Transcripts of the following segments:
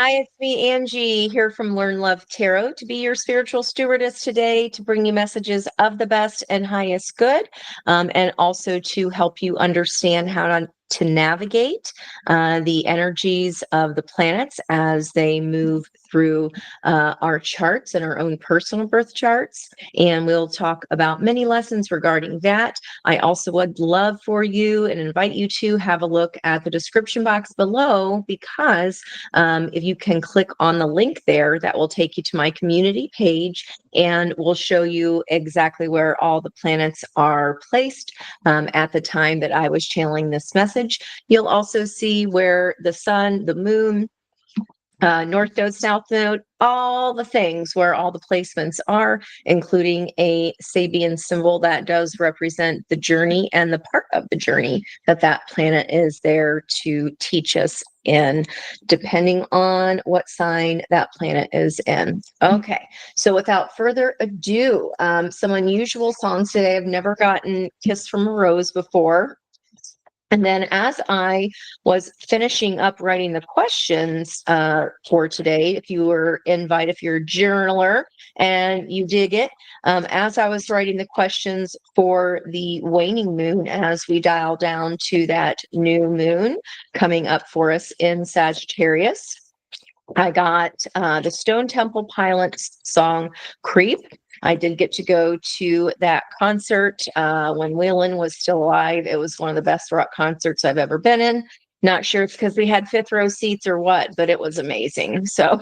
Hi, it's me, Angie, here from Learn Love Tarot to be your spiritual stewardess today to bring you messages of the best and highest good, and also to help you understand how to navigate the energies of the planets as they move through our charts and our own personal birth charts. And we'll talk about many lessons regarding that. I also would love for you and invite you to have a look at the description box below, because if you can click on the link there, that will take you to my community page and will show you exactly where all the planets are placed at the time that I was channeling this message. You'll also see where the sun, the moon, north node, south node, all the things where all the placements are, including a Sabian symbol that does represent the journey and the part of the journey that that planet is there to teach us in, depending on what sign that planet is in. Okay, so without further ado, some unusual songs today. I've never gotten Kiss from a Rose before. And then as I was finishing up writing the questions for today, if you were invited, if you're a journaler and you dig it, as I was writing the questions for the waning moon, as we dial down to that new moon coming up for us in Sagittarius, I got the Stone Temple Pilots song Creep. I did get to go to that concert when Waylon was still alive. It was one of the best rock concerts I've ever been in. Not sure it's because we had fifth row seats or what, but it was amazing. So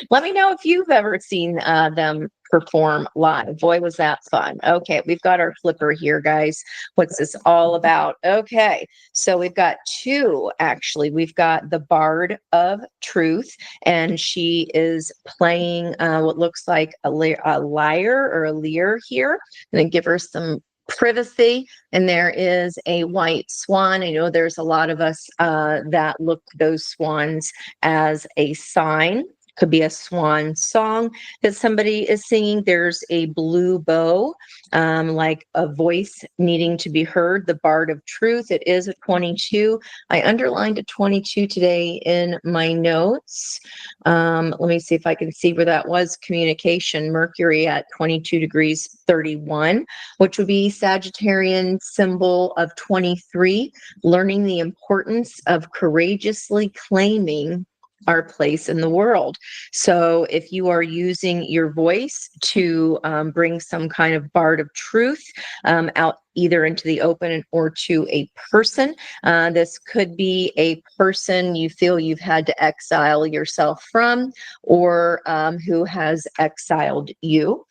let me know if you've ever seen them perform live. Boy, was that fun. Okay, we've got our flipper here, guys. What's this all about? Okay, so we've got two, actually. We've got the Bard of Truth, and she is playing what looks like a lyre or a lyre here. I'm going to give her some privacy. And there is a white swan. I know there's a lot of us that look those swans as a sign. Could be a swan song that somebody is singing. There's a blue bow, like a voice needing to be heard. The Bard of Truth. It is a 22. I underlined a 22 today in my notes. Let me see if I can see where that was. Communication, Mercury at 22 degrees 31, which would be Sagittarian symbol of 23, learning the importance of courageously claiming our place in the world. So if you are using your voice to bring some kind of bard of truth out either into the open or to a person, this could be a person you feel you've had to exile yourself from, or who has exiled you.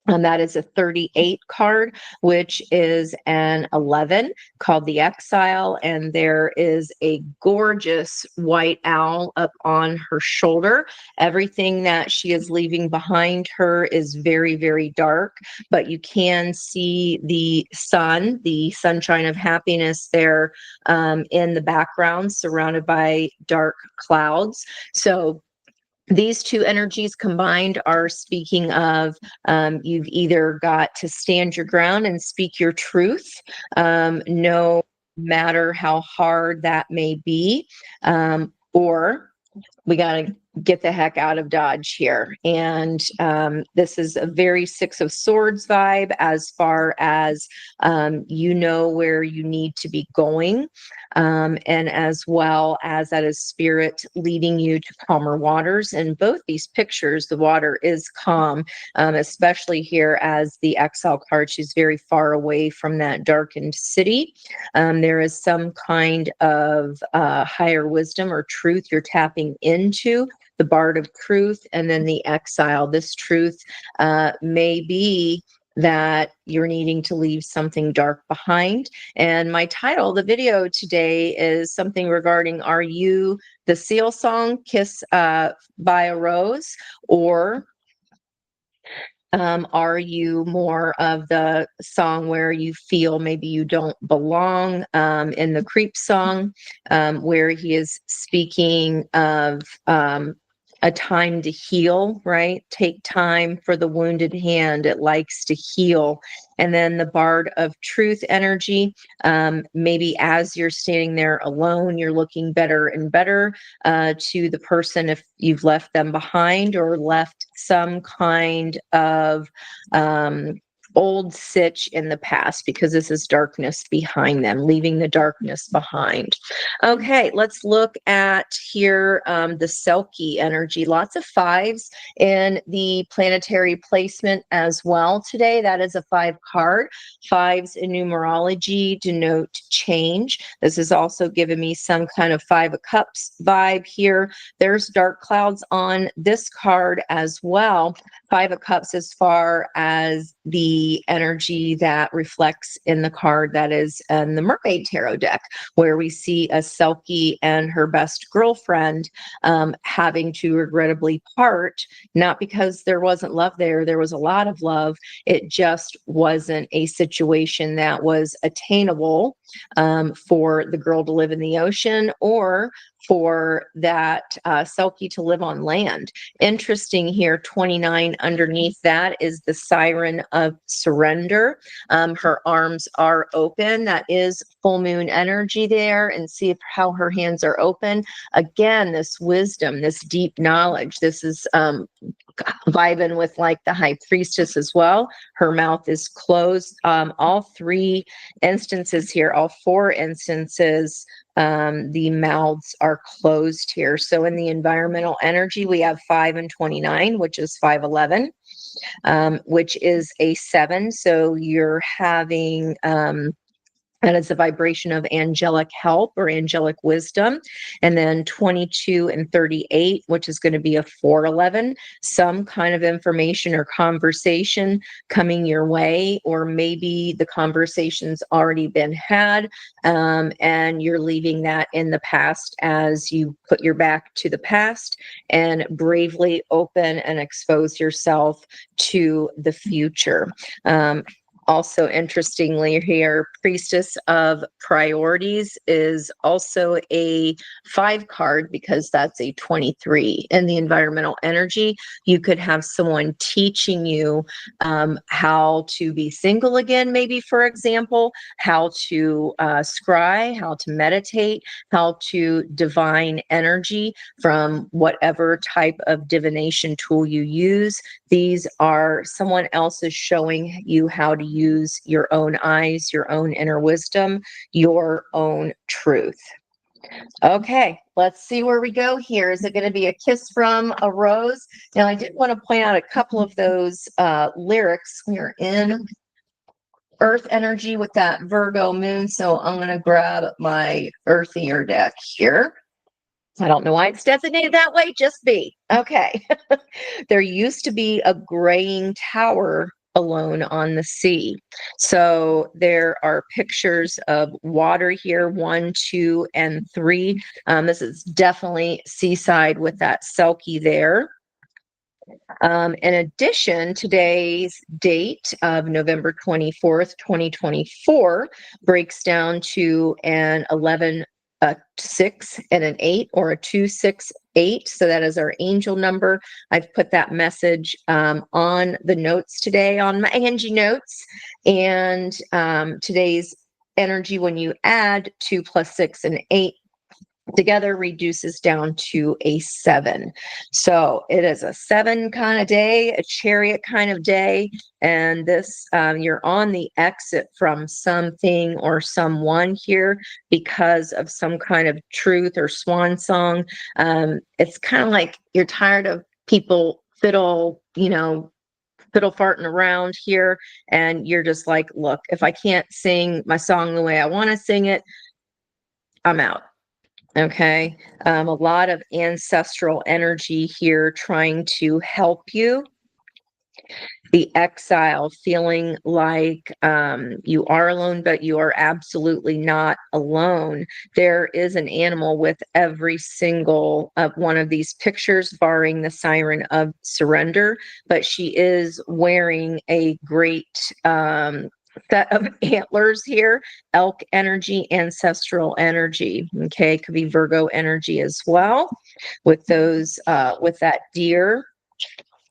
That is a 38 card, which is an 11 called the Exile. And there is a gorgeous white owl up on her shoulder. Everything that she is leaving behind her is very, very dark, but you can see the sun, the sunshine of happiness there in the background, surrounded by dark clouds. So these two energies combined are speaking of you've either got to stand your ground and speak your truth, no matter how hard that may be, or we got to get the heck out of Dodge here. And this is a very Six of Swords vibe, as far as you know where you need to be going, and as well as that is spirit leading you to calmer waters. In both these pictures, the water is calm, especially here as the Exile card. She's very far away from that darkened city. There is some kind of higher wisdom or truth you're tapping into. The Bard of Truth, and then the Exile. This truth may be that you're needing to leave something dark behind. And my title, the video today, is something regarding, are you the Seal song, Kiss by a Rose, or are you more of the song where you feel maybe you don't belong, in the Creep song, where he is speaking of a time to heal, right? Take time for the wounded hand. It likes to heal. And then the Bard of Truth energy. Maybe as you're standing there alone, you're looking better and better to the person if you've left them behind or left some kind of old sitch in the past, because this is darkness behind them, leaving the darkness behind. Okay, let's look at here the Selkie energy. Lots of fives in the planetary placement as well today. That is a 5 card. Fives in numerology denote change. This is also giving me some kind of 5 of Cups vibe here. There's dark clouds on this card as well. 5 of Cups as far as the energy that reflects in the card that is in the Mermaid Tarot deck, where we see a Selkie and her best girlfriend having to regrettably part, not because there wasn't love there. There was a lot of love. It just wasn't a situation that was attainable for the girl to live in the ocean or for that Selkie to live on land. Interesting here, 29 underneath that is the Siren of Surrender. Her arms are open. That is full moon energy there, and see how her hands are open. Again, this wisdom, this deep knowledge. This is vibing with like the High Priestess as well. Her mouth is closed. All 3 instances here, all 4 instances, the mouths are closed here. So in the environmental energy, we have 5 and 29, which is 511, which is a 7. So you're having and it's a vibration of angelic help or angelic wisdom. And then 22 and 38, which is going to be a 411, some kind of information or conversation coming your way, or maybe the conversation's already been had, and you're leaving that in the past as you put your back to the past and bravely open and expose yourself to the future. Also, interestingly here, Priestess of Priorities is also a 5 card, because that's a 23 in the environmental energy. You could have someone teaching you how to be single again, maybe, for example, how to scry, how to meditate, how to divine energy from whatever type of divination tool you use. These are someone else is showing you how to use your own eyes, your own inner wisdom, your own truth. Okay, let's see where we go here. Is it going to be a kiss from a rose? Now, I did want to point out a couple of those lyrics. We are in Earth energy with that Virgo moon, so I'm going to grab my earthier deck here. I don't know why it's designated that way, just be. Okay. There used to be a graying tower alone on the sea. So there are pictures of water here, 1, 2, and 3. This is definitely seaside with that Selkie there. In addition, today's date of November 24th, 2024 breaks down to an 11, a 6, and an 8, or a 2, 6, 8. So that is our angel number. I've put that message on the notes today on my Angi-Notes. And today's energy, when you add 2 plus 6 and 8 together, reduces down to a 7. So it is a 7 kind of day, a chariot kind of day. And this, you're on the exit from something or someone here because of some kind of truth or swan song. It's kind of like you're tired of people fiddle farting around here. And you're just like, look, if I can't sing my song the way I want to sing it, I'm out. Okay. A lot of ancestral energy here trying to help you. The exile, feeling like you are alone, but you are absolutely not alone. There is an animal with every single one of these pictures, barring the Siren of Surrender, but she is wearing a great set of antlers here. Elk energy, ancestral energy. Okay, could be Virgo energy as well with those with that deer.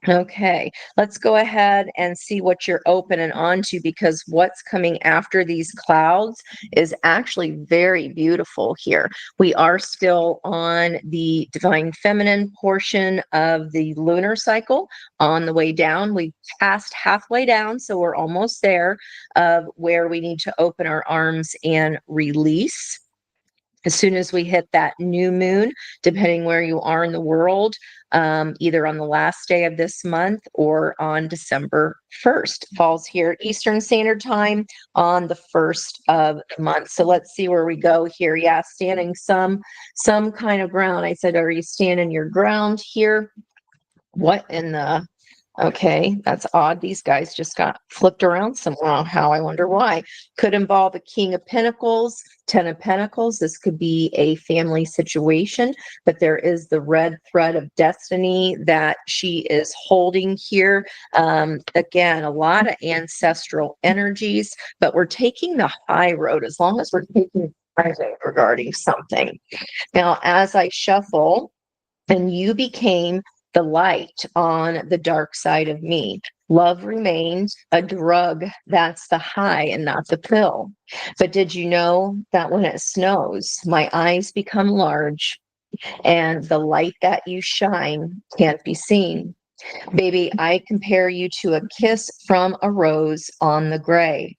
Okay, let's go ahead and see what you're open and onto, because what's coming after these clouds is actually very beautiful here. We are still on the divine feminine portion of the lunar cycle on the way down. We passed halfway down, so we're almost there of where we need to open our arms and release. As soon as we hit that new moon, depending where you are in the world, either on the last day of this month or on December 1st, falls here Eastern Standard Time on the 1st of the month. So let's see where we go here. Yeah, standing some kind of ground. I said, are you standing your ground here? What in the Okay, that's odd. These guys just got flipped around somehow. I wonder why. Could involve a King of Pentacles, Ten of Pentacles. This could be a family situation, but there is the red thread of destiny that she is holding here. Again, a lot of ancestral energies, but we're taking the high road as long as we're taking the high road regarding something. Now, as I shuffle, and you became the light on the dark side of me. Love remains a drug. That's the high and not the pill. But did you know that when it snows, my eyes become large and the light that you shine can't be seen? Baby, I compare you to a kiss from a rose on the gray.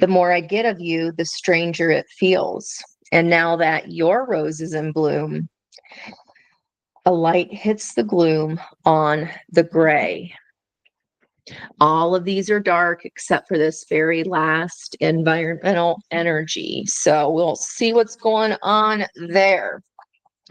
The more I get of you, the stranger it feels. And now that your rose is in bloom, a light hits the gloom on the gray. All of these are dark except for this very last environmental energy. So we'll see what's going on there.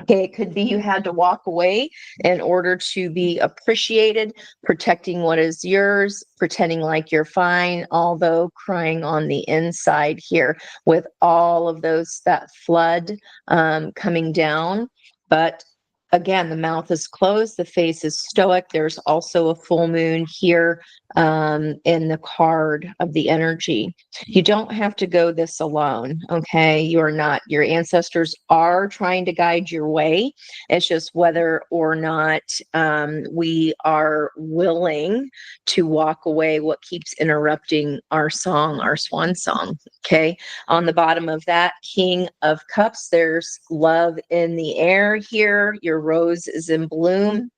Okay, it could be you had to walk away in order to be appreciated, protecting what is yours, pretending like you're fine, although crying on the inside here with all of those, that flood coming down. But again, the mouth is closed, the face is stoic. There's also a full moon here in the card of the energy. You don't have to go this alone, okay? You are not. Your ancestors are trying to guide your way. It's just whether or not we are willing to walk away what keeps interrupting our song, our swan song, okay? On the bottom of that King of Cups, there's love in the air here. Your rose is in bloom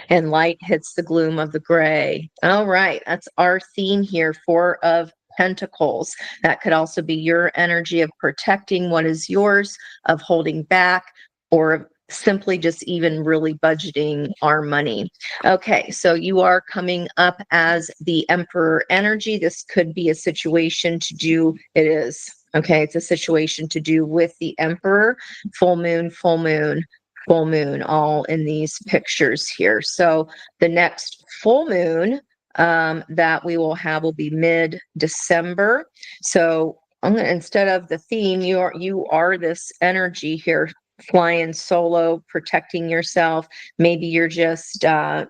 and light hits the gloom of the gray. All right, that's our theme here, Four of Pentacles. That could also be your energy of protecting what is yours, of holding back, or simply just even really budgeting our money. Okay, so you are coming up as the Emperor energy. This could be a situation to do, it is. Okay, it's a situation to do with the Emperor, full moon, full moon, full moon, all in these pictures here. So the next full moon that we will have will be mid-December. So I'm gonna, instead of the theme, you are this energy here, flying solo, protecting yourself. Maybe you're just taking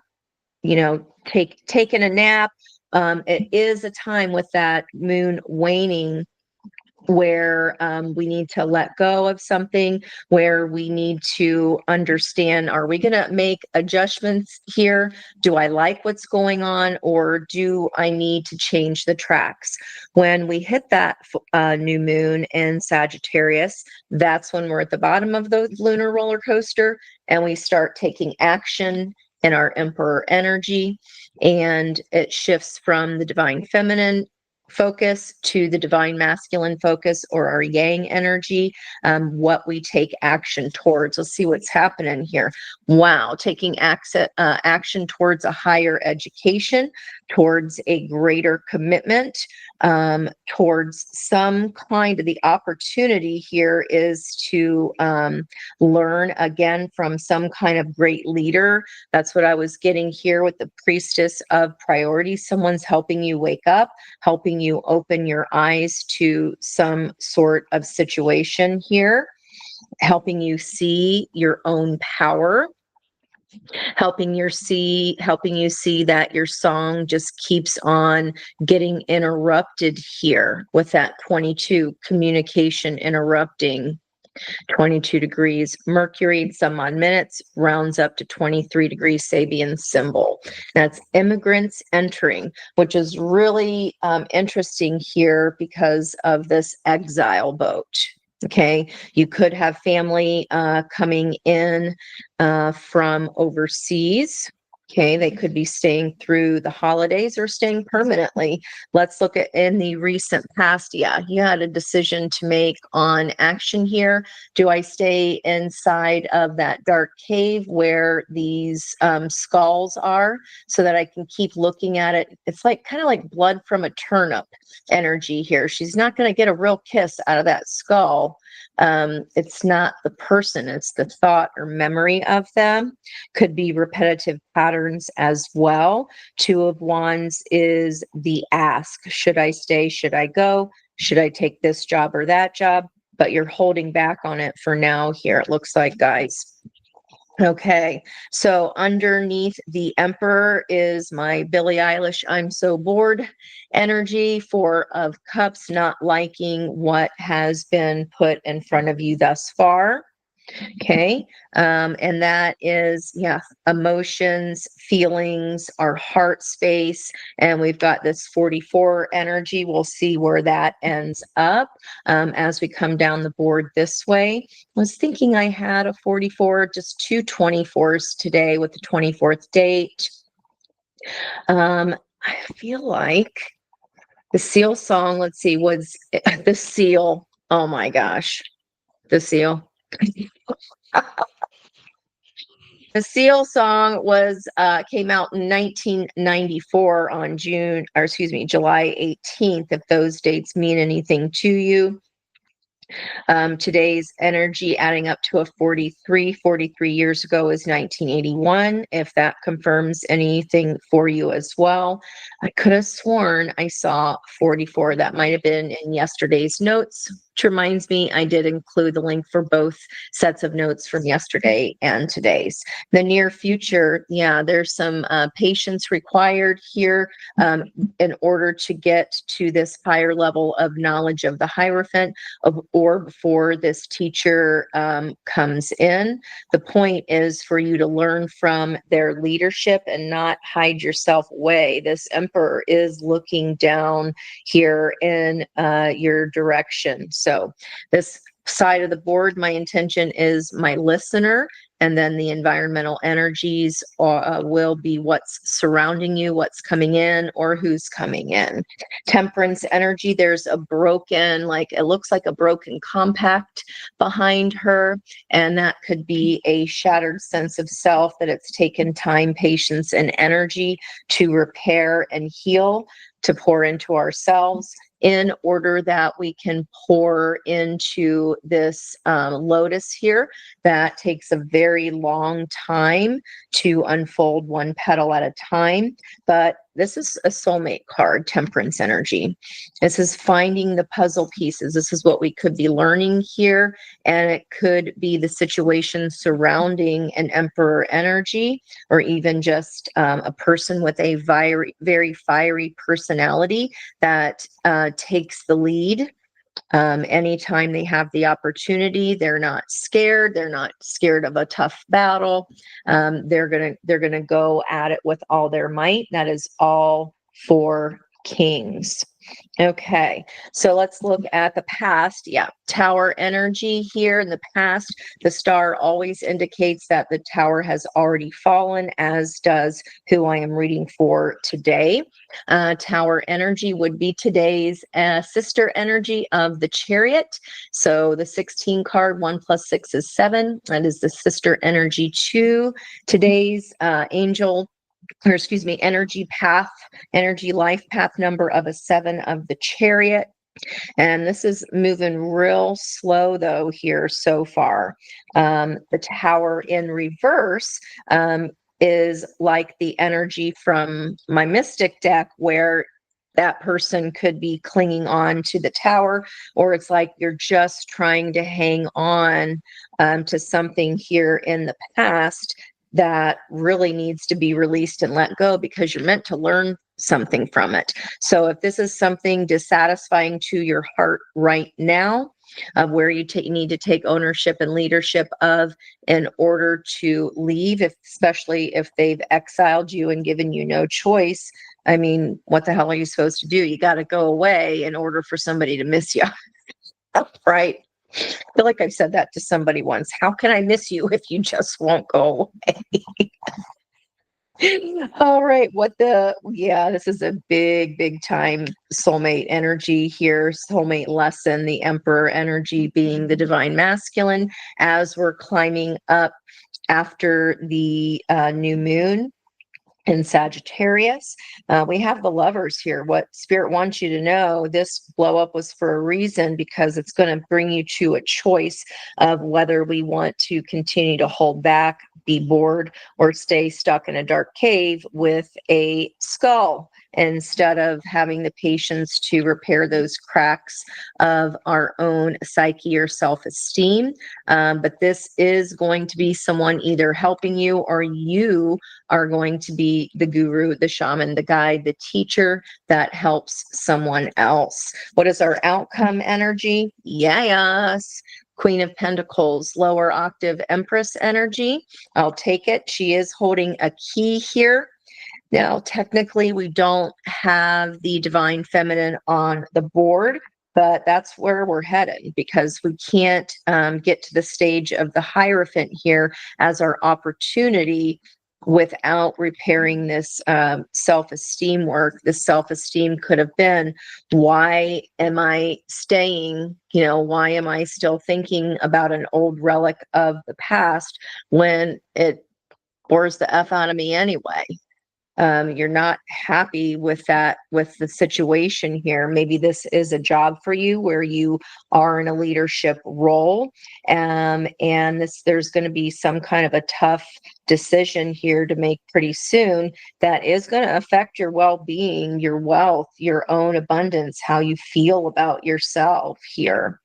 a nap. It is a time with that moon waning where we need to let go of something, where we need to understand, are we going to make adjustments here? Do I like what's going on, or do I need to change the tracks? When we hit that new moon in Sagittarius, that's when we're at the bottom of the lunar roller coaster and we start taking action in our Emperor energy, and it shifts from the divine feminine focus to the divine masculine focus, or our yang energy, what we take action towards. Let's see what's happening here. Wow, taking action towards a higher education, towards a greater commitment, towards some kind of, the opportunity here is to learn again from some kind of great leader. That's what I was getting here with the priestess of priority. Someone's helping you wake up, helping you open your eyes to some sort of situation here, helping you see your own power, helping you see that your song just keeps on getting interrupted here with that 22, communication interrupting. 22 degrees Mercury, some odd minutes, rounds up to 23 degrees Sabian symbol. That's immigrants entering, which is really interesting here because of this exile boat. Okay, you could have family coming in from overseas. Okay, they could be staying through the holidays or staying permanently. Let's look at in the recent past. Yeah, you had a decision to make on action here. Do I stay inside of that dark cave where these skulls are so that I can keep looking at it? It's like kind of like blood from a turnip energy here. She's not going to get a real kiss out of that skull. It's not the person, it's the thought or memory of them. Could be repetitive patterns as well. Two of Wands is the ask. Should I stay? Should I go? Should I take this job or that job? But you're holding back on it for now here, it looks like, guys. Okay, so underneath the Emperor is my Billie Eilish I'm so bored energy. Four of Cups, not liking what has been put in front of you thus far. Okay, and that is, yeah, emotions, feelings, our heart space, and we've got this 44 energy. We'll see where that ends up as we come down the board this way. I was thinking I had a 44, just two 24s today with the 24th date. I feel like the seal song, let's see, was the seal. Oh my gosh, the seal. The Seal song was came out in 1994 on July 18th, if those dates mean anything to you. Today's energy adding up to a 43 years ago is 1981, if that confirms anything for you as well. I could have sworn I saw 44. That might have been in yesterday's notes, which reminds me I did include the link for both sets of notes from yesterday and today's. The near future, yeah, there's some patience required here in order to get to this higher level of knowledge of the Hierophant or before this teacher comes in. The point is for you to learn from their leadership and not hide yourself away. This Emperor is looking down here in your direction. So this side of the board, my intention is my listener, and then the environmental energies will be what's surrounding you, what's coming in, or who's coming in. Temperance energy, there's a broken, like it looks like a broken compact behind her, and that could be a shattered sense of self that it's taken time, patience, and energy to repair and heal, to pour into ourselves in order that we can pour into this lotus here that takes a very long time to unfold, one petal at a time. But this is a soulmate card, Temperance energy. This is finding the puzzle pieces. This is what we could be learning here. And it could be the situation surrounding an Emperor energy, or even just a person with a very fiery personality that takes the lead. Anytime they have the opportunity, they're not scared. They're not scared of a tough battle. They're gonna go at it with all their might. That is all for Kings. Okay, so let's look at the past. Yeah, Tower energy here in the past. The star always indicates that the tower has already fallen, as does who I am reading for today. Tower energy would be today's sister energy of the Chariot. So the 16 card, 1 + 6 is 7. That is the sister energy to today's energy path, energy life path number of a 7 of the Chariot. And this is moving real slow though here so far. The Tower in reverse is like the energy from my Mystic deck, where that person could be clinging on to the tower, or it's like you're just trying to hang on to something here in the past that really needs to be released and let go, because you're meant to learn something from it. So if this is something dissatisfying to your heart right now, of where you need to take ownership and leadership of in order to leave, especially if they've exiled you and given you no choice. I mean, what the hell are you supposed to do? You got to go away in order for somebody to miss you. Right? I feel like I've said that to somebody once. How can I miss you if you just won't go away? All right. This is a big time soulmate energy here. Soulmate lesson, the Emperor energy being the divine masculine as we're climbing up after the new moon in Sagittarius. We have the Lovers here. What Spirit wants you to know, this blow up was for a reason, because it's going to bring you to a choice of whether we want to continue to hold back, be bored, or stay stuck in a dark cave with a skull instead of having the patience to repair those cracks of our own psyche or self-esteem. But this is going to be someone either helping you, or you are going to be the guru, the shaman, the guide, the teacher that helps someone else. What is our outcome energy? Yes. Queen of Pentacles, lower octave Empress energy. I'll take it. She is holding a key here. Now, technically, we don't have the divine feminine on the board, but that's where we're headed, because we can't get to the stage of the Hierophant here as our opportunity without repairing this self-esteem work. This self-esteem could have been, why am I staying? Why am I still thinking about an old relic of the past when it bores the F out of me anyway? You're not happy with that, with the situation here. Maybe this is a job for you where you are in a leadership role. And there's going to be some kind of a tough decision here to make pretty soon that is going to affect your well-being, your wealth, your own abundance, how you feel about yourself here.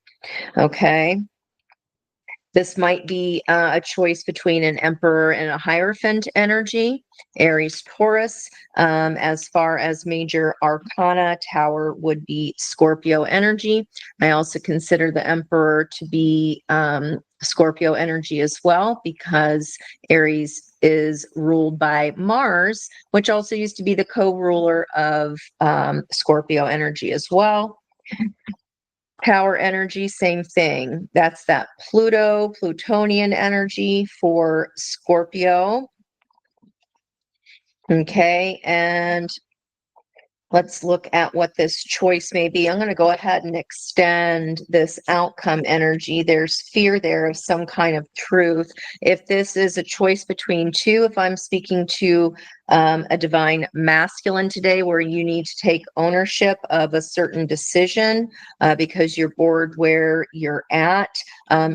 Okay. This might be a choice between an Emperor and a Hierophant energy, Aries, Taurus. As far as major arcana, Tower would be Scorpio energy. I also consider the Emperor to be Scorpio energy as well, because Aries is ruled by Mars, which also used to be the co-ruler of Scorpio energy as well. Power energy, same thing. That's that Plutonian energy for Scorpio. Okay, and let's look at what this choice may be. I'm going to go ahead and extend this outcome energy. There's fear there of some kind of truth. If this is a choice between two, if I'm speaking to a divine masculine today, where you need to take ownership of a certain decision because you're bored where you're at,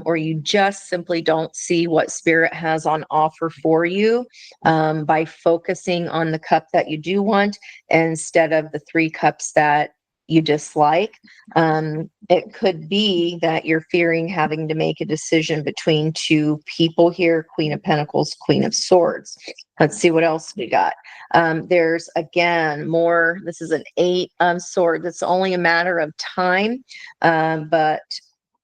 or you just simply don't see what Spirit has on offer for you by focusing on the cup that you do want instead of the 3 cups that you dislike. It could be that you're fearing having to make a decision between 2 people here, Queen of Pentacles, Queen of Swords. Let's see what else we got. There's, again, more. This is an 8 of Swords. It's only a matter of time, but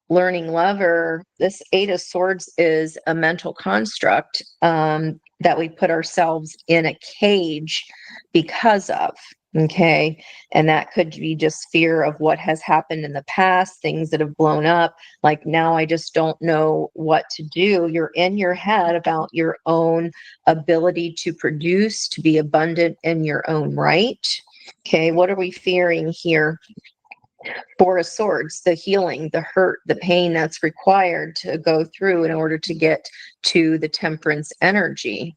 learning lover, this 8 of Swords is a mental construct that we put ourselves in a cage because of. Okay. And that could be just fear of what has happened in the past, things that have blown up. Like, now I just don't know what to do. You're in your head about your own ability to produce, to be abundant in your own right. Okay. What are we fearing here? 4 of Swords, the healing, the hurt, the pain that's required to go through in order to get to the Temperance energy.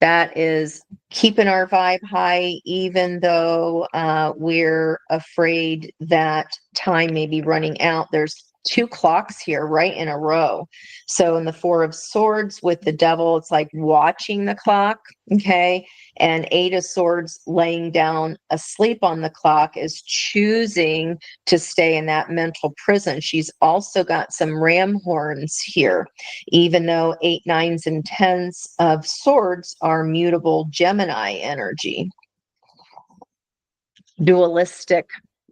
That is keeping our vibe high, even though we're afraid that time may be running out. There's 2 clocks here right in a row. So in the 4 of Swords with the Devil, it's like watching the clock. Okay. And 8 of Swords, laying down asleep on the clock, is choosing to stay in that mental prison. She's also got some ram horns here, even though 8, 9s, and 10s of Swords are mutable Gemini energy. Dualistic.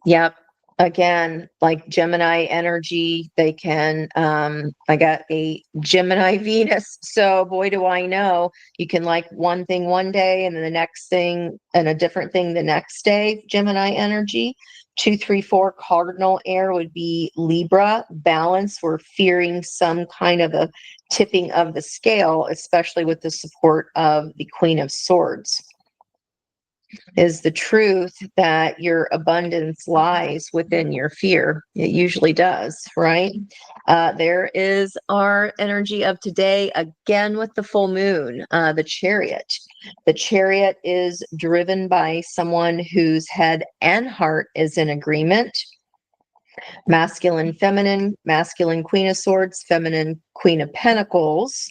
Yep. again, like Gemini energy, they can, I got a Gemini Venus. So boy, do I know, you can like one thing one day and then the next thing and a different thing the next day, Gemini energy. 2, 3, 4 cardinal air would be Libra, balance. We're fearing some kind of a tipping of the scale, especially with the support of the Queen of Swords. Is the truth that your abundance lies within your fear. It usually does, right? There is our energy of today, again with the full moon, the Chariot. The Chariot is driven by someone whose head and heart is in agreement. Masculine, masculine Queen of Swords, feminine Queen of Pentacles.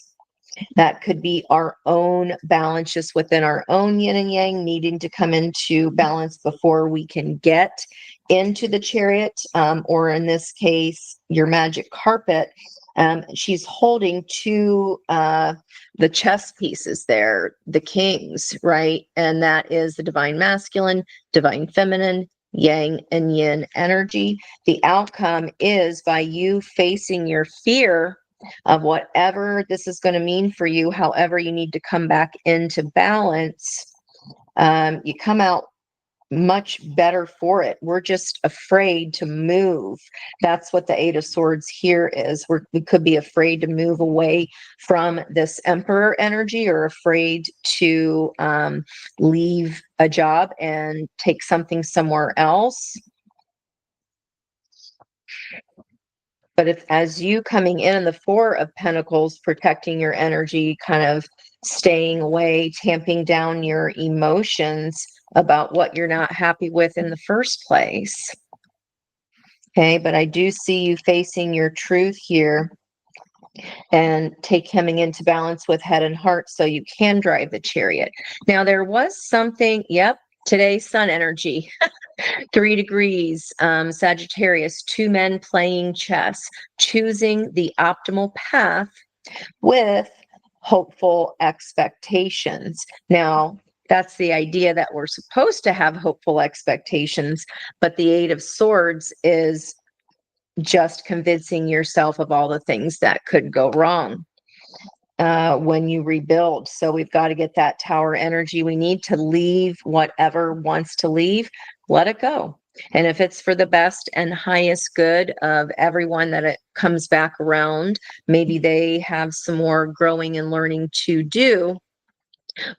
That could be our own balance just within our own yin and yang, needing to come into balance before we can get into the Chariot, or in this case, your magic carpet. She's holding two the chess pieces there, the kings, right? And that is the divine masculine, divine feminine, yang and yin energy. The outcome is by you facing your fear of whatever this is going to mean for you, however you need to come back into balance, you come out much better for it. We're just afraid to move. That's what the Eight of Swords here is. We could be afraid to move away from this Emperor energy, or afraid to leave a job and take something somewhere else. But if, as you coming in the Four of Pentacles, protecting your energy, kind of staying away, tamping down your emotions about what you're not happy with in the first place. Okay, but I do see you facing your truth here and coming into balance with head and heart so you can drive the Chariot. Now, there was something, yep, today's sun energy. 3 degrees, Sagittarius, 2 men playing chess, choosing the optimal path with hopeful expectations. Now, that's the idea that we're supposed to have hopeful expectations, but the Eight of Swords is just convincing yourself of all the things that could go wrong when you rebuild. So we've got to get that Tower energy. We need to leave whatever wants to leave, let it go. And if it's for the best and highest good of everyone that it comes back around, maybe they have some more growing and learning to do.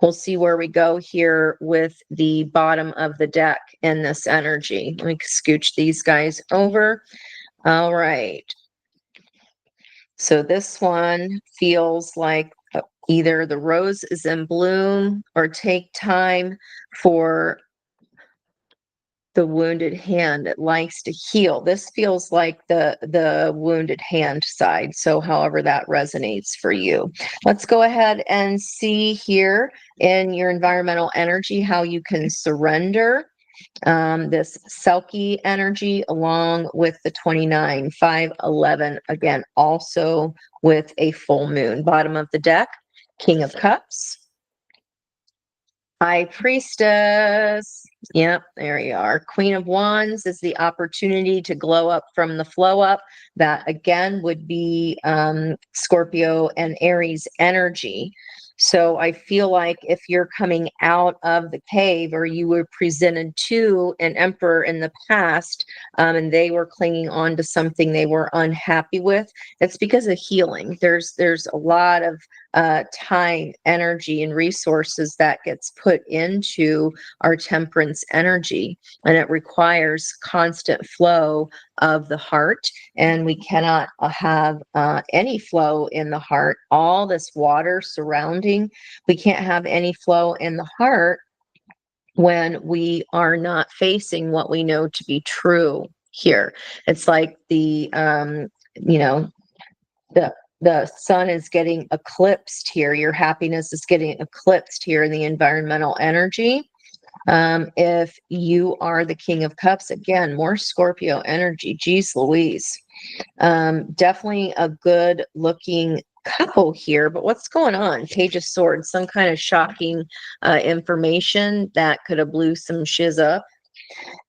We'll see where we go here with the bottom of the deck in this energy. Let me scooch these guys over. All right. So this one feels like either the rose is in bloom, or take time for the wounded hand that likes to heal. This feels like the wounded hand side. So however that resonates for you. Let's go ahead and see here in your environmental energy how you can surrender this Selkie energy, along with the 29, 5, 11, again, also with a full moon. Bottom of the deck, King of Cups, High Priestess. Yep, there you are. Queen of Wands is the opportunity to glow up from the flow up. That again would be Scorpio and Aries energy. So I feel like if you're coming out of the cave, or you were presented to an emperor in the past, and they were clinging on to something they were unhappy with, it's because of healing. There's a lot of time, energy, and resources that gets put into our temperance energy, and it requires constant flow of the heart, and we cannot have any flow in the heart, all this water surrounding, we can't have any flow in the heart when we are not facing what we know to be true here. It's like the the sun is getting eclipsed here. Your happiness is getting eclipsed here in the environmental energy. If you are the King of Cups, again, more Scorpio energy. Geez Louise. Definitely a good looking couple here, but what's going on? Page of Swords, some kind of shocking information that could have blew some shiz up.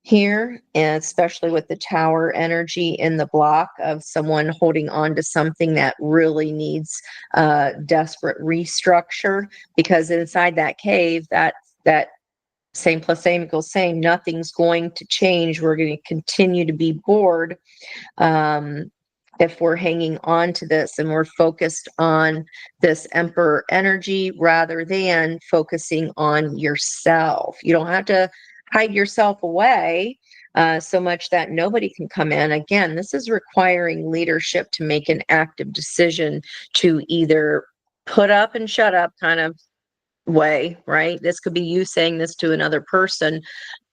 here, and especially with the Tower energy in the block of someone holding on to something that really needs desperate restructure, because inside that cave, that same plus same equals same, nothing's going to change. We're going to continue to be bored if we're hanging on to this and we're focused on this Emperor energy rather than focusing on yourself. You don't have to hide yourself away so much that nobody can come in. Again, this is requiring leadership to make an active decision to either put up and shut up kind of way, right? This could be you saying this to another person: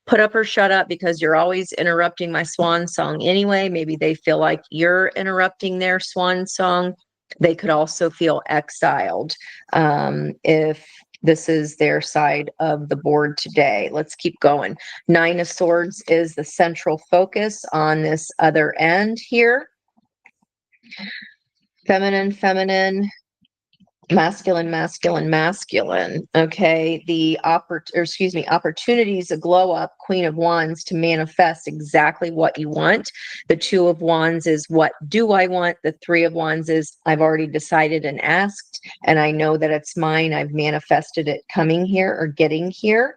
put up or shut up, because you're always interrupting my swan song anyway. Maybe they feel like you're interrupting their swan song. They could also feel exiled if this is their side of the board today. Let's keep going. Nine of Swords is the central focus on this other end here. Feminine, feminine, masculine, masculine, masculine. Okay, the opportunities, a glow up, Queen of Wands, to manifest exactly what you want. The Two of Wands is what do I want? The Three of Wands is I've already decided and asked, and I know that it's mine. I've manifested it coming here or getting here.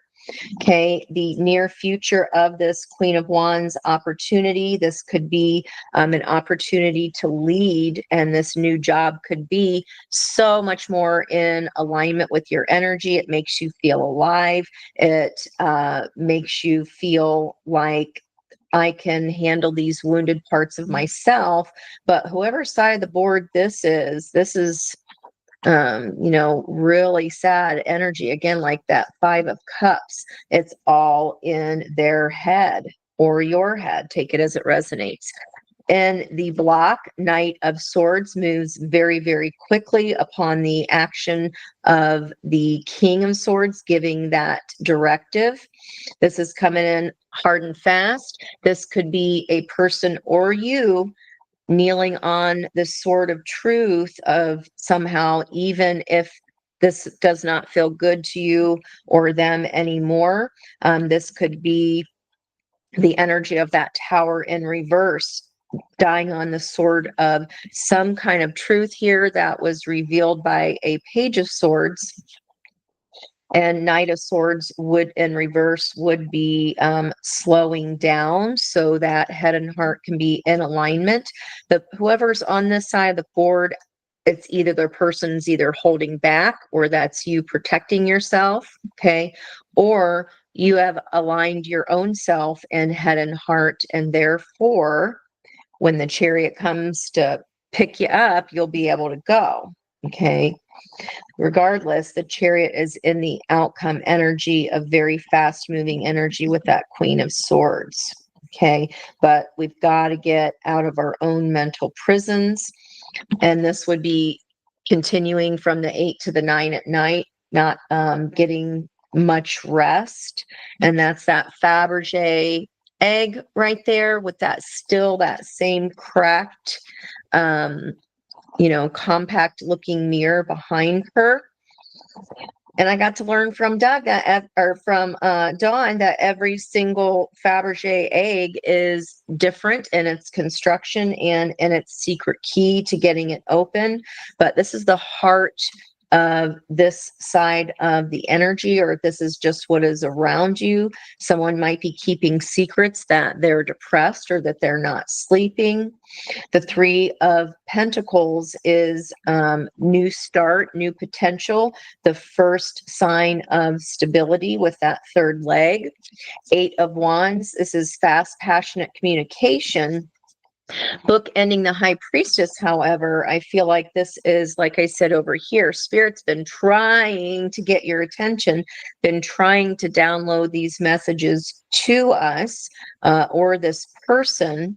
Okay, the near future of this Queen of Wands opportunity, this could be an opportunity to lead, and this new job could be so much more in alignment with your energy. It makes you feel alive. It makes you feel like I can handle these wounded parts of myself. But whoever side of the board this is really sad energy. Again, like that Five of Cups, it's all in their head or your head. Take it as it resonates. And the block, Knight of Swords, moves very, very quickly upon the action of the King of Swords, giving that directive. This is coming in hard and fast. This could be a person or you kneeling on the sword of truth of somehow, even if this does not feel good to you or them anymore, this could be the energy of that Tower in reverse, dying on the sword of some kind of truth here that was revealed by a Page of Swords. And Knight of Swords would in reverse would be slowing down so that head and heart can be in alignment. Whoever's on this side of the board, it's either the person's either holding back, or that's you protecting yourself, okay? Or you have aligned your own self and head and heart, and therefore when the Chariot comes to pick you up, you'll be able to go, okay? Regardless, the Chariot is in the outcome energy of very fast moving energy with that Queen of Swords. Okay. But we've got to get out of our own mental prisons. And this would be continuing from the 8 to the 9 at night, not getting much rest. And that's that Fabergé egg right there with that same cracked compact looking mirror behind her. And I got to learn from Dawn that every single Fabergé egg is different in its construction and in its secret key to getting it open. But this is the heart of this side of the energy, or if this is just what is around you. Someone might be keeping secrets that they're depressed or that they're not sleeping. The Three of Pentacles is new start, new potential, the first sign of stability with that third leg. Eight of Wands, this is fast, passionate communication. Bookending the High Priestess, however, I feel like this is, like I said over here, Spirit's been trying to get your attention, been trying to download these messages to us or this person.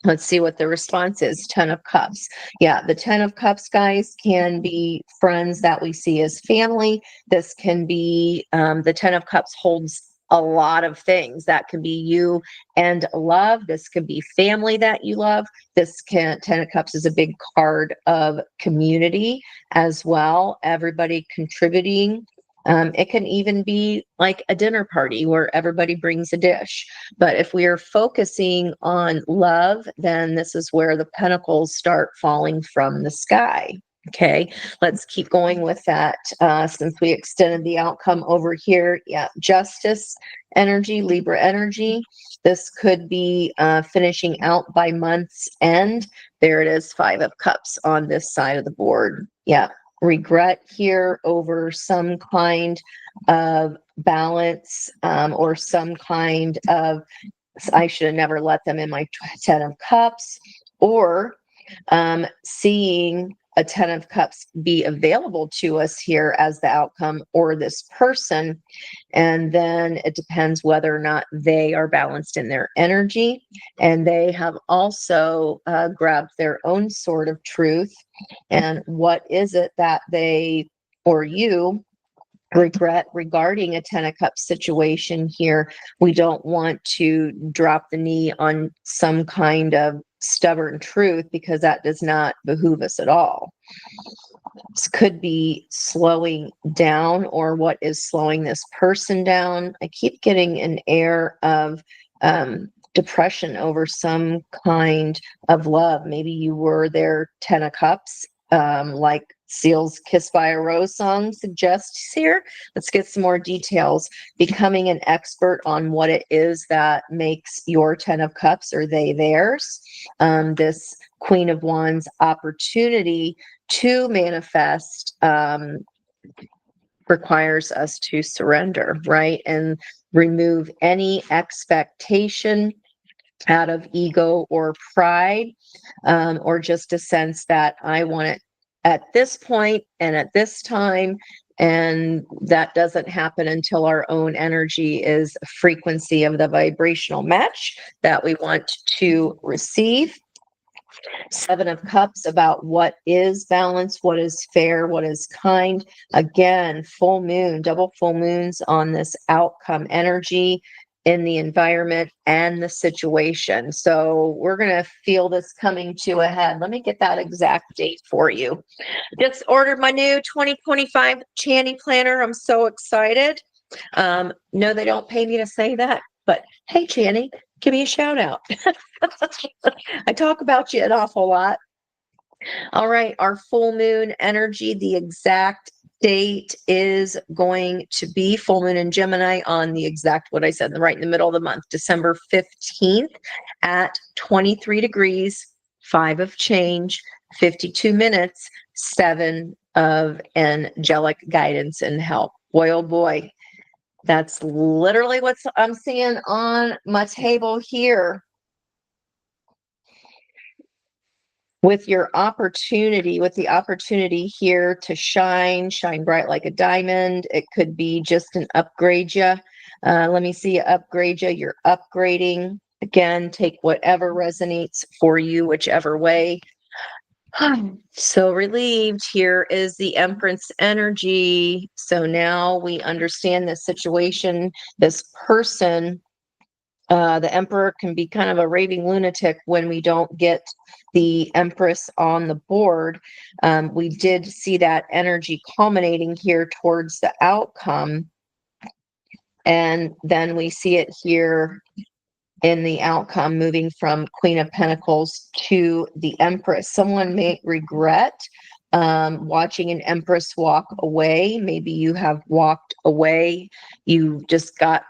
Let's see what the response is. 10 of Cups. Yeah, the 10 of Cups, guys, can be friends that we see as family. This can be, the 10 of Cups holds a lot of things. That can be you and love. This could be family that you love. 10 of Cups is a big card of community as well. Everybody contributing It can even be like a dinner party where everybody brings a dish. But if we are focusing on love, then this is where the pentacles start falling from the sky. Okay, let's keep going with that since we extended the outcome over here. Yeah, justice energy, Libra energy. This could be finishing out by month's end. There it is, 5 of Cups on this side of the board. Yeah, regret here over some kind of balance or some kind of, I should have never let them in my 10 of Cups, or seeing a 10 of Cups be available to us here as the outcome, or this person. And then it depends whether or not they are balanced in their energy. And they have also grabbed their own sword of truth. And what is it that they or you regret regarding a 10 of Cups situation here? We don't want to drop the knee on some kind of stubborn truth, because that does not behoove us at all. This could be slowing down, or what is slowing this person down. I keep getting an air of depression over some kind of love. Maybe you were their 10 of Cups, like Seal's Kiss by a Rose song suggests here. Let's get some more details. Becoming an expert on what it is that makes your 10 of Cups or they theirs. This Queen of Wands opportunity to manifest requires us to surrender, right? And remove any expectation out of ego or pride, or just a sense that I want it at this point and at this time, and that doesn't happen until our own energy is a frequency of the vibrational match that we want to receive. 7 of Cups, about what is balance, what is fair, what is kind. Again, full moon, double full moons on this outcome energy in the environment and the situation. So we're going to feel this coming to a head. Let me get that exact date for you. Just ordered my new 2025 Channy planner. I'm so excited. No, they don't pay me to say that, but hey, Channy, give me a shout out. I talk about you an awful lot. All right, our full moon energy, the exact date is going to be full moon in Gemini on the exact, what I said, right in the middle of the month, December 15th at 23 degrees, 5 of change, 52 minutes, 7 of angelic guidance and help. Boy, oh boy, that's literally what I'm seeing on my table here. With your opportunity, with the opportunity here to shine bright like a diamond. It could be just an upgrade you. Let me see you upgrade you. You're upgrading. Again, take whatever resonates for you, whichever way. So relieved. Here is the Empress energy. So now we understand the situation, this person. The Emperor can be kind of a raving lunatic when we don't get the Empress on the board. We did see that energy culminating here towards the outcome. And then we see it here in the outcome, moving from Queen of Pentacles to the Empress. Someone may regret watching an Empress walk away. Maybe you have walked away. You just got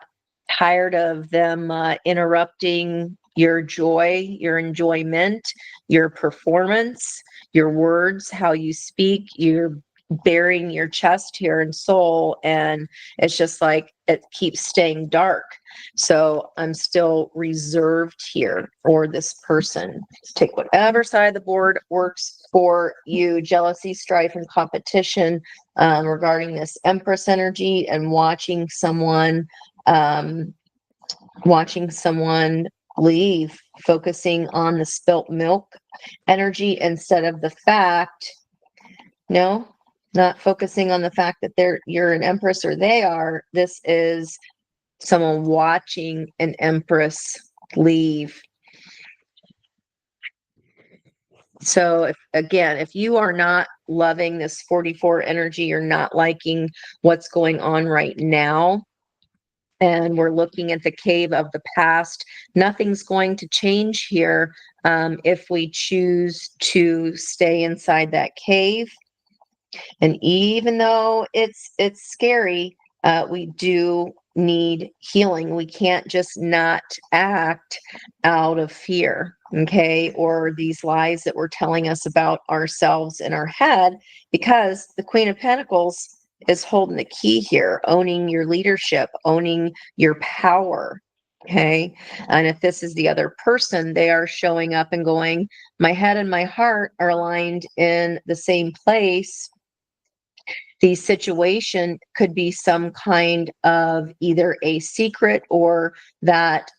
tired of them interrupting your joy, your enjoyment, your performance, your words, how you speak. You're bearing your chest here and soul, and it's just like it keeps staying dark. So I'm still reserved here for this person. Take whatever side of the board works for you. Jealousy, strife, and competition regarding this Empress energy, and watching someone leave, focusing on the spilt milk energy instead of the fact, no, not focusing on the fact that you're an Empress or they are. This is someone watching an Empress leave. So if you are not loving this 44 energy, you're not liking what's going on right now, and we're looking at the cave of the past, nothing's going to change here if we choose to stay inside that cave. And even though it's scary, we do need healing. We can't just not act out of fear, okay, or these lies that we're telling us about ourselves in our head, because the Queen of Pentacles is holding the key here, owning your leadership, owning your power. Okay. And if this is the other person, they are showing up and going, my head and my heart are aligned in the same place. The situation could be some kind of either a secret, or that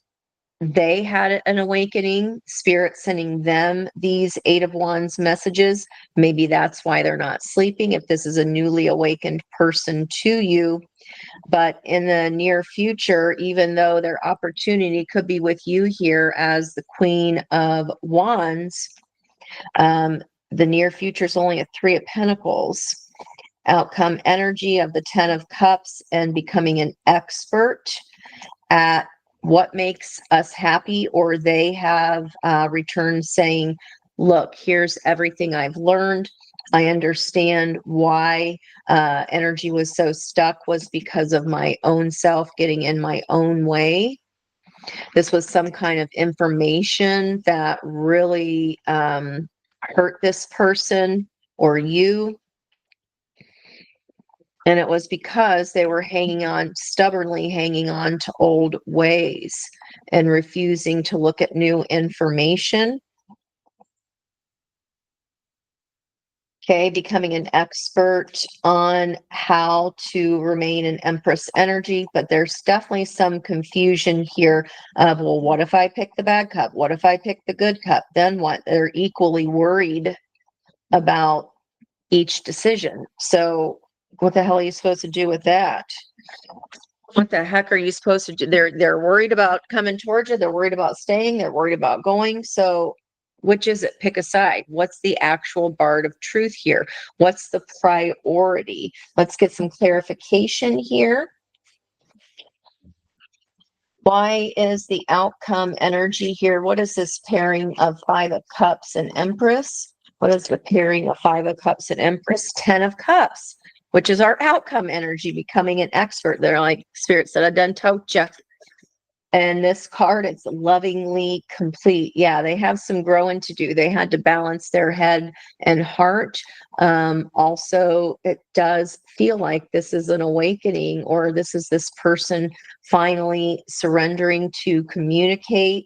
they had an awakening, spirit sending them these Eight of Wands messages. Maybe that's why they're not sleeping, if this is a newly awakened person to you. But in the near future, even though their opportunity could be with you here as the Queen of Wands, the near future is only a Three of Pentacles. Outcome energy of the Ten of Cups, and becoming an expert at what makes us happy, or they have returned saying, look, here's everything I've learned. I understand why energy was so stuck, was because of my own self getting in my own way. This was some kind of information that really hurt this person or you. And it was because they were stubbornly hanging on to old ways and refusing to look at new information. Okay, becoming an expert on how to remain in Empress energy. But there's definitely some confusion here of, well, what if I pick the bad cup? What if I pick the good cup? Then what? They're equally worried about each decision. So what the hell are you supposed to do with that? What the heck are you supposed to do? They're worried about coming towards you. They're worried about staying. They're worried about going. So which is it? Pick a side. What's the actual bard of truth here? What's the priority? Let's get some clarification here. Why is the outcome energy here? What is this pairing of Five of Cups and Empress? What is the pairing of Five of Cups and Empress? Ten of Cups, which is our outcome energy, becoming an expert. They're like, Spirit said, I done told you. And this card, it's lovingly complete. Yeah, they have some growing to do. They had to balance their head and heart. Also, it does feel like this is an awakening, or this is this person finally surrendering to communicate.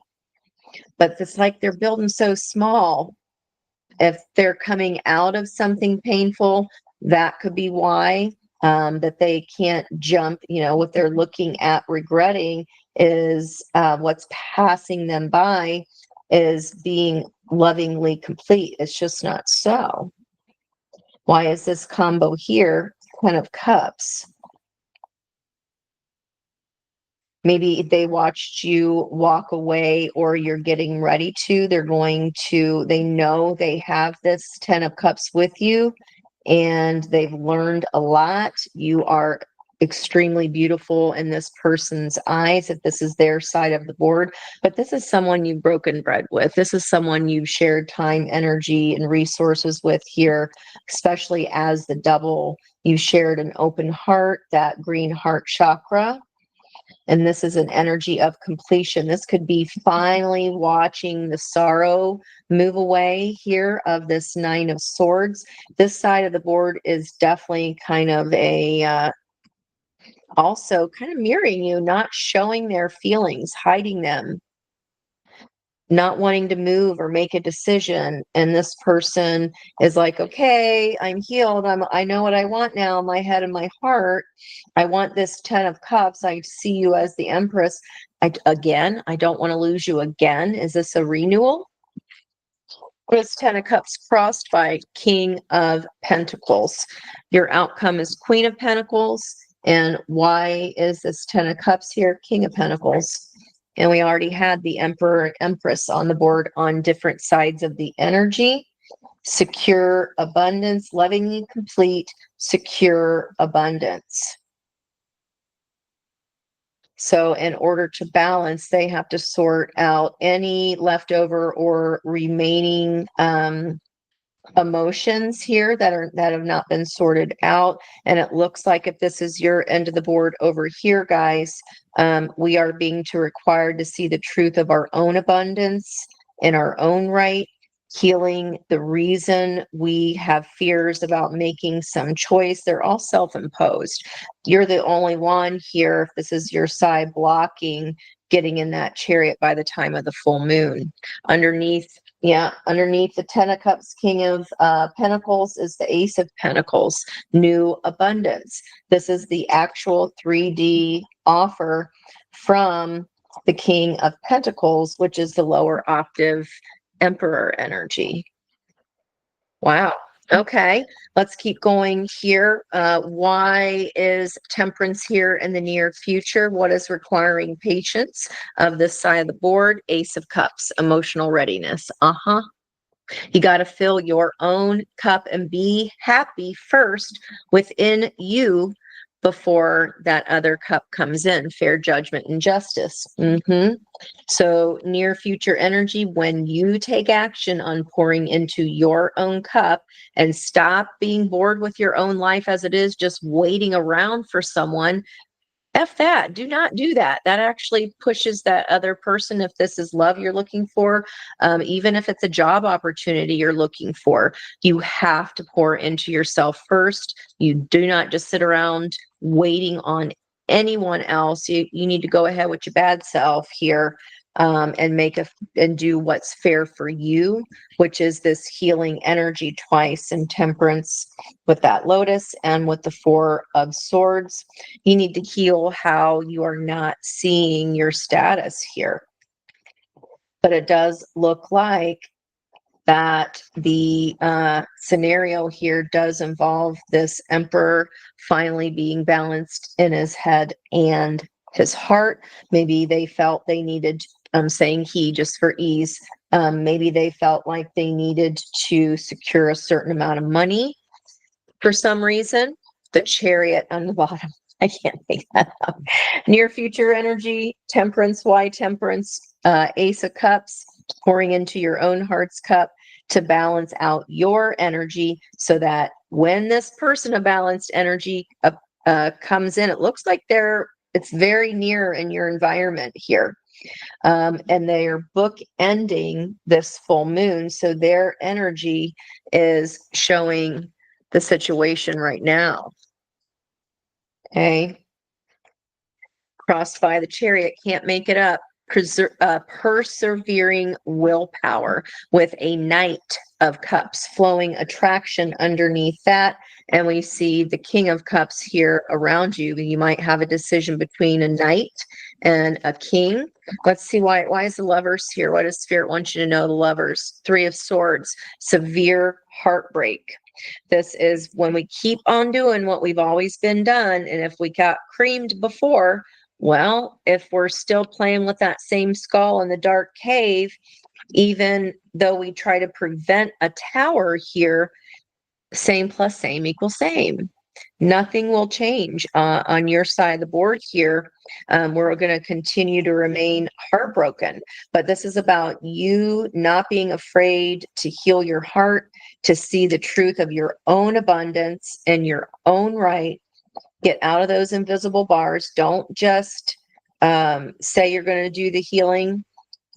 But it's like they're building so small. If they're coming out of something painful, that could be why. That they can't jump, what they're looking at regretting is what's passing them by is being lovingly complete. It's just not so. Why is this combo here? Ten of Cups. Maybe they watched you walk away, or you're getting ready to. They know they have this Ten of Cups with you, and they've learned a lot. You are extremely beautiful in this person's eyes, if this is their side of the board. But this is someone you've broken bread with. This is someone you've shared time, energy, and resources with here, especially as the double. You shared an open heart, that green heart chakra. And this is an energy of completion. This could be finally watching the sorrow move away here of this Nine of Swords. This side of the board is definitely kind of also kind of mirroring you, not showing their feelings, hiding them, not wanting to move or make a decision. And this person is like, okay, I'm healed. I know what I want now, my head and my heart. I want this Ten of Cups. I see you as the Empress. I don't want to lose you again. Is this a renewal? This Ten of Cups crossed by King of Pentacles. Your outcome is Queen of Pentacles. And why is this Ten of Cups here? King of Pentacles. And we already had the Emperor and Empress on the board on different sides of the energy. secure abundance, lovingly complete, secure abundance. So in order to balance, they have to sort out any leftover or remaining emotions here that have not been sorted out. And it looks like if this is your end of the board over here, guys, we are being required to see the truth of our own abundance in our own right, healing the reason we have fears about making some choice. They're all self-imposed. You're the only one here, if this is your side, blocking getting in that chariot by the time of the full moon. Underneath the Ten of Cups, King of Pentacles is the Ace of Pentacles, new abundance. This is the actual 3D offer from the King of Pentacles, which is the lower octave Emperor energy. Wow. Okay, let's keep going here. Why is Temperance here in the near future? What is requiring patience of this side of the board? Ace of Cups, emotional readiness. You got to fill your own cup and be happy first within you before that other cup comes in. Fair judgment and justice. So near future energy, when you take action on pouring into your own cup and stop being bored with your own life as it is, just waiting around for someone. F that. Do not do that. That actually pushes that other person. If this is love you're looking for, even if it's a job opportunity you're looking for, you have to pour into yourself first. You do not just sit around waiting on anyone else. You need to go ahead with your bad self here, and do what's fair for you, which is this healing energy twice in Temperance with that Lotus and with the Four of Swords. You need to heal how you are not seeing your status here. But it does look like that the scenario here does involve this Emperor finally being balanced in his head and his heart. Maybe they felt they needed, I'm saying he just for ease, maybe they felt like they needed to secure a certain amount of money for some reason. The Chariot on the bottom. I can't make that up. Near future energy, Temperance. Why Temperance? Ace of Cups, pouring into your own heart's cup to balance out your energy so that when this person of balanced energy comes in, it looks like it's very near in your environment here. And they are bookending this full moon. So their energy is showing the situation right now. Okay. Crossed by the Chariot, can't make it up. Persevering willpower with a Knight of Cups, flowing attraction underneath that. And we see the King of Cups here around you. You might have a decision between a Knight and a King. Let's see why is the Lovers here? What does Spirit want you to know? The Lovers. Three of Swords, severe heartbreak. This is when we keep on doing what we've always been done. And if we got creamed before, well, if we're still playing with that same skull in the dark cave, even though we try to prevent a tower here, same plus same equals same. Nothing will change on your side of the board here. We're going to continue to remain heartbroken. But this is about you not being afraid to heal your heart, to see the truth of your own abundance and your own right. Get out of those invisible bars. Don't just say you're going to do the healing.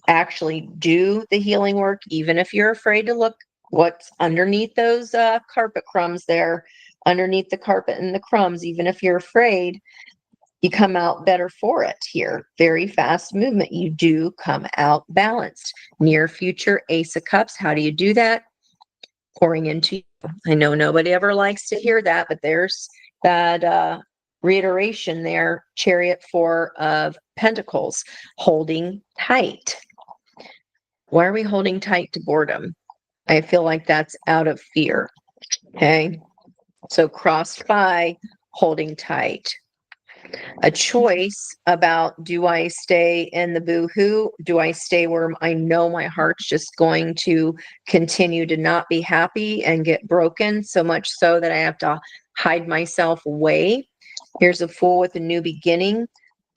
Actually do the healing work, even if you're afraid to look what's underneath those carpet crumbs there, underneath the carpet and the crumbs. Even if you're afraid, you come out better for it here. Very fast movement. You do come out balanced. Near future, Ace of Cups. How do you do that? Pouring into you. I know nobody ever likes to hear that, but there's that reiteration there. Chariot, Four of Pentacles, holding tight. Why are we holding tight to boredom? I feel like that's out of fear. Okay. So crossed by holding tight. a choice about, do I stay in the boohoo? Do I stay where I know my heart's just going to continue to not be happy and get broken, so much so that I have to hide myself away? Here's a Fool with a new beginning.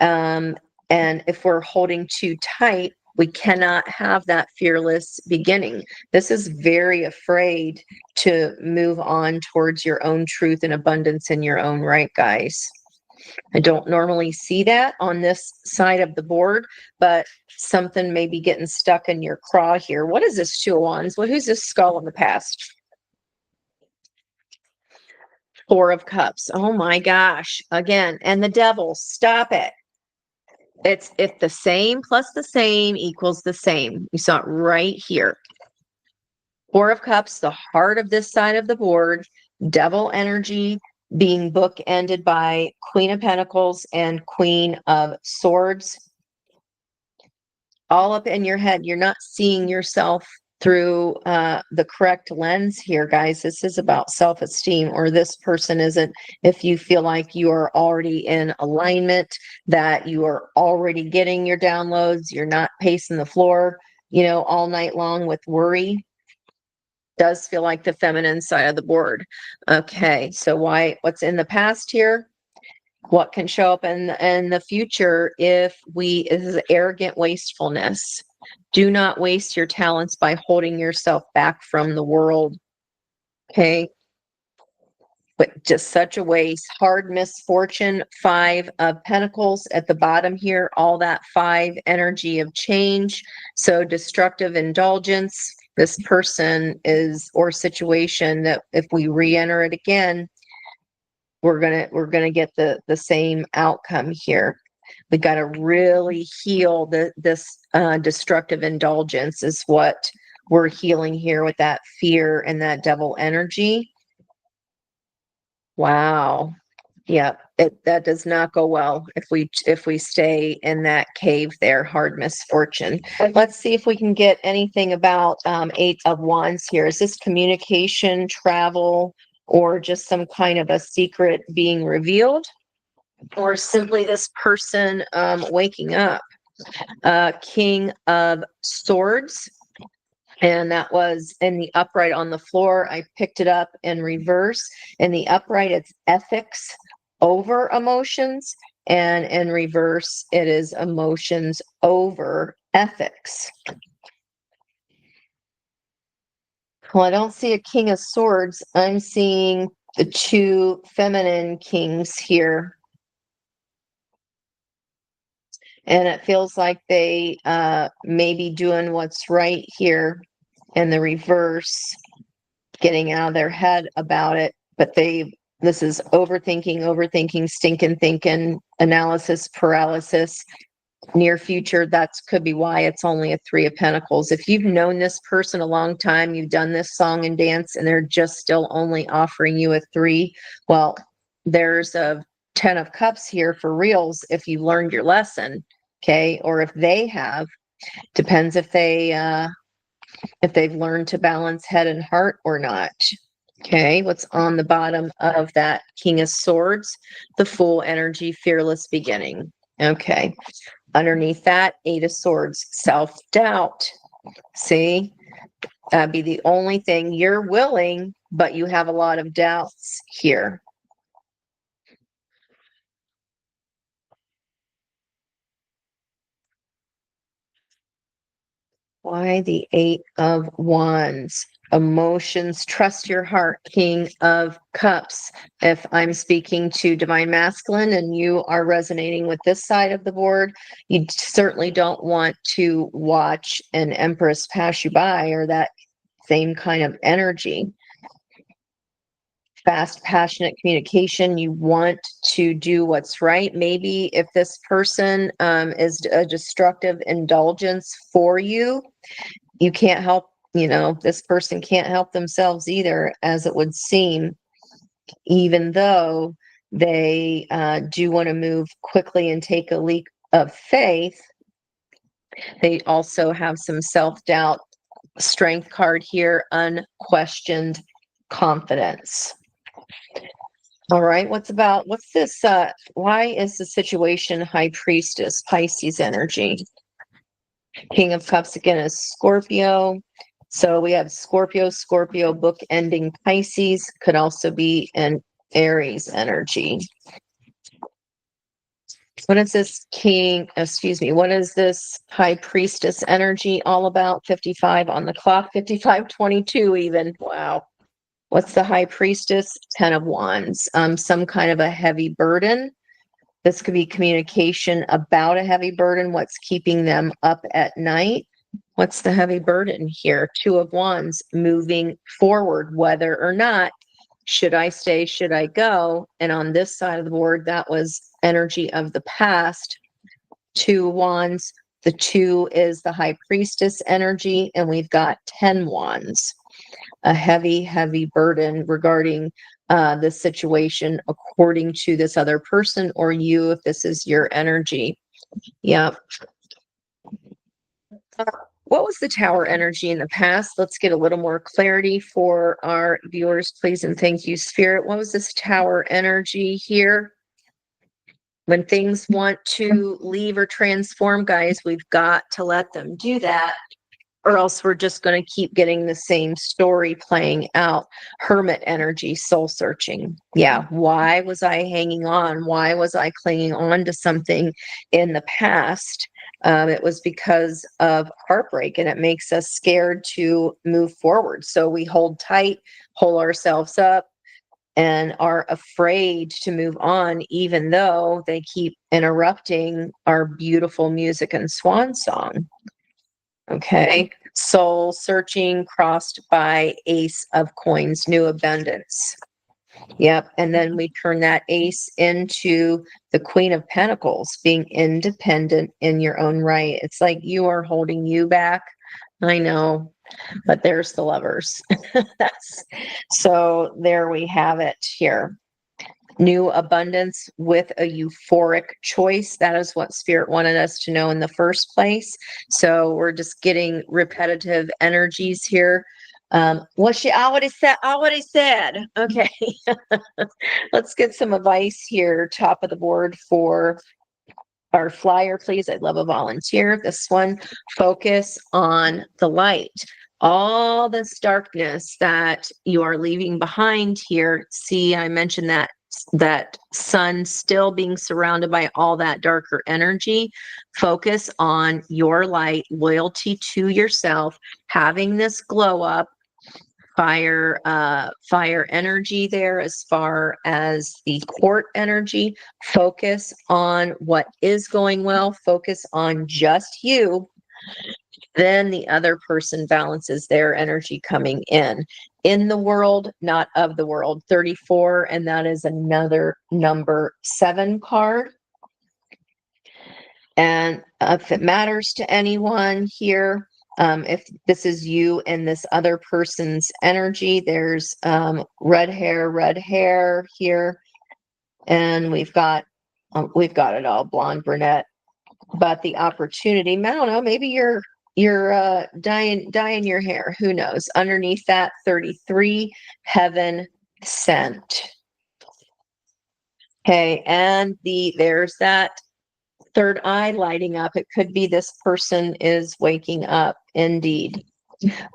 And if we're holding too tight, we cannot have that fearless beginning. This is very afraid to move on towards your own truth and abundance in your own right, guys. I don't normally see that on this side of the board, but something may be getting stuck in your craw here. What is this Two of Wands? Well, who's this skull in the past? Four of Cups. Oh my gosh. Again, and the Devil. Stop it. It's if the same plus the same equals the same. You saw it right here. Four of Cups, the heart of this side of the board. Devil energy being bookended by Queen of Pentacles and Queen of Swords. All up in your head. You're not seeing yourself through the correct lens here, guys. This is about self-esteem, or this person isn't. If you feel like you are already in alignment, that you are already getting your downloads, you're not pacing the floor, all night long with worry. Does feel like the feminine side of the board. Okay, so what's in the past here? What can show up in the future if this is arrogant wastefulness. Do not waste your talents by holding yourself back from the world. Okay. But just such a waste. Hard misfortune. Five of Pentacles at the bottom here. All that five energy of change. So destructive indulgence. This person is, or situation, that if we re-enter it again, we're gonna get the same outcome here. We got to really heal this destructive indulgence is what we're healing here with that fear and that devil energy. Wow. Yeah, that does not go well if we stay in that cave there. Hard misfortune. Let's see if we can get anything about Eight of Wands here. Is this communication, travel, or just some kind of a secret being revealed? Or simply this person waking up? King of Swords. And that was in the upright on the floor. I picked it up in reverse. In the upright, it's ethics over emotions. And in reverse, it is emotions over ethics. Well, I don't see a King of Swords. I'm seeing the two feminine kings here. And it feels like they may be doing what's right here in the reverse, getting out of their head about it. But this is overthinking, stinking thinking, analysis paralysis, near future. That could be why it's only a Three of Pentacles. If you've known this person a long time, you've done this song and dance, and they're just still only offering you a three, well, there's a 10 of Cups here for reals if you learned your lesson. Okay, or if they have, depends if they've learned to balance head and heart or not. Okay, what's on the bottom of that King of Swords? The Fool energy, fearless beginning. Okay, underneath that, Eight of Swords, self-doubt. See, that'd be the only thing. You're willing, but you have a lot of doubts here. Why the Eight of Wands? Emotions, trust your heart, King of Cups. If I'm speaking to Divine Masculine and you are resonating with this side of the board, you certainly don't want to watch an Empress pass you by, or that same kind of energy. Fast, passionate communication. You want to do what's right. Maybe if this person is a destructive indulgence for you, you can't help, this person can't help themselves either, as it would seem, even though they do want to move quickly and take a leap of faith. They also have some self-doubt. Strength card here, unquestioned confidence. All right, what's this? Why is the situation High Priestess, Pisces energy? King of Cups again is Scorpio. So we have Scorpio book ending Pisces, could also be an Aries energy. What is this what is this High Priestess energy all about? 55 on the clock, 55:22 even. Wow. What's the High Priestess? 10 of Wands. Some kind of a heavy burden. This could be communication about a heavy burden, what's keeping them up at night. What's the heavy burden here? 2 of Wands, moving forward, whether or not, should I stay, should I go? And on this side of the board, that was energy of the past. 2 Wands, the 2 is the High Priestess energy, and we've got 10 Wands. A heavy, heavy burden regarding the situation according to this other person or you, if this is your energy. Yeah. What was the Tower energy in the past? Let's get a little more clarity for our viewers, please, and thank you, Spirit. What was this Tower energy here? When things want to leave or transform, guys, we've got to let them do that, or else we're just going to keep getting the same story playing out. Hermit energy, soul searching. Yeah. Why was I hanging on? Why was I clinging on to something in the past? It was because of heartbreak, and it makes us scared to move forward. So we hold tight, hold ourselves up, and are afraid to move on, even though they keep interrupting our beautiful music and swan song. Okay. Soul searching crossed by Ace of Coins, new abundance. Yep. And then we turn that ace into the Queen of Pentacles, being independent in your own right. It's like you are holding you back. I know, but there's the Lovers. So there we have it here. New abundance with a euphoric choice. That is what Spirit wanted us to know in the first place. So we're just getting repetitive energies here. What she already said. Okay. Let's get some advice here. Top of the board for our flyer, please. I'd love a volunteer. This one, focus on the light. All this darkness that you are leaving behind here. See, I mentioned that sun still being surrounded by all that darker energy. Focus on your light, loyalty to yourself, having this glow up. Fire energy there as far as the court energy. Focus on what is going well. Focus on just you. Then the other person balances their energy coming in the world, not of the world. 34, and that is another number 7 card. And if it matters to anyone here, if this is you and this other person's energy, there's red hair here, and we've got it all, blonde, brunette. But the opportunity, I don't know, maybe you're dyeing your hair. Who knows? Underneath that, 33, heaven sent. Okay, and there's that third eye lighting up. It could be this person is waking up indeed.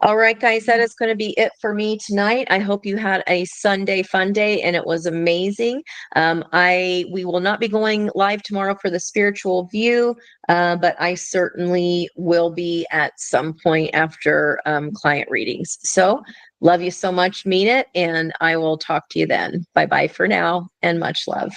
All right, guys, that is going to be it for me tonight. I hope you had a Sunday fun day and it was amazing. We will not be going live tomorrow for the spiritual view, but I certainly will be at some point after client readings. So love you so much, mean it, and I will talk to you then. Bye-bye for now, and much love.